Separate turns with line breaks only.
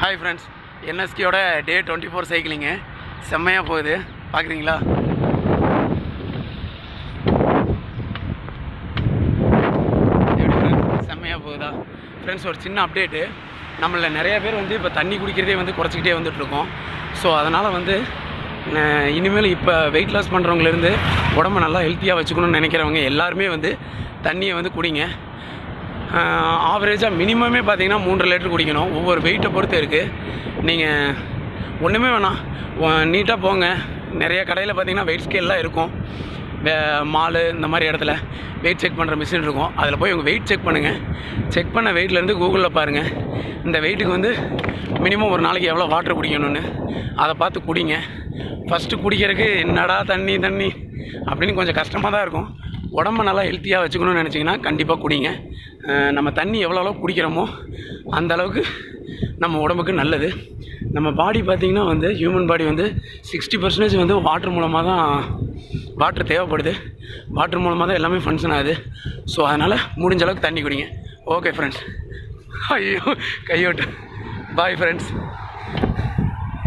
Hi friends, என்எஸ்கேயோட டே 24 cycling செம்மையாக போகுது. பார்க்குறீங்களா? எப்படி ஃப்ரெண்ட்ஸ், செம்மையாக போகுதா ஃப்ரெண்ட்ஸ்? ஒரு சின்ன அப்டேட்டு, நம்மளில் நிறையா பேர் இப்போ தண்ணி குடிக்கிறதே குறைச்சிக்கிட்டே வந்துட்டுருக்கோம். ஸோ அதனால் இனிமேல் இப்போ வெயிட் லாஸ் பண்ணுறவங்கலேருந்து உடம்பை நல்லா ஹெல்த்தியாக வச்சுக்கணும்னு நினைக்கிறவங்க எல்லாருமே தண்ணியை குடிங்க. ஆவரேஜாக மினிமமே பார்த்தீங்கன்னா 3 லிட்டர் குடிக்கணும். ஒவ்வொரு வெயிட்டை பொறுத்து இருக்குது. நீங்கள் ஒன்றுமே வேணாம், நீட்டாக போங்க. நிறைய கடையில் பார்த்தீங்கன்னா வெயிட் ஸ்கேல்லாம் இருக்கும். மாலு இந்த மாதிரி இடத்துல வெயிட் செக் பண்ணுற மிஷின் இருக்கும். அதில் போய் உங்கள் வெயிட் செக் பண்ணுங்கள். செக் பண்ண வெயிட்லேருந்து கூகுளில் பாருங்கள், இந்த வெயிட்டுக்கு மினிமம் ஒரு நாளைக்கு எவ்வளோ வாட்டர் குடிக்கணும்னு அதை பார்த்து குடிங்க. ஃபஸ்ட்டு குடிக்கிறதுக்கு என்னடா தண்ணி அப்படின்னு கொஞ்சம் கஷ்டமாக தான் இருக்கும். உடம்பை நல்லா ஹெல்த்தியாக வச்சுக்கணும்னு நினச்சிங்கன்னா கண்டிப்பாக குடிங்க. நம்ம தண்ணி எவ்வளோ அளவுக்கு குடிக்கிறோமோ அந்த அளவுக்கு நம்ம உடம்புக்கு நல்லது. நம்ம பாடி பார்த்திங்கன்னா ஹியூமன் பாடி 60% வாட்டர் மூலமாக தான் வாட்டர் தேவைப்படுது. வாட்டர் மூலமாக தான் எல்லாமே ஃபங்க்ஷன் ஆகுது. ஸோ அதனால் முடிஞ்ச அளவுக்கு தண்ணி குடிங்க. ஓகே ஃப்ரெண்ட்ஸ், ஐயோ கையோட்டு பாய் ஃப்ரெண்ட்ஸ்.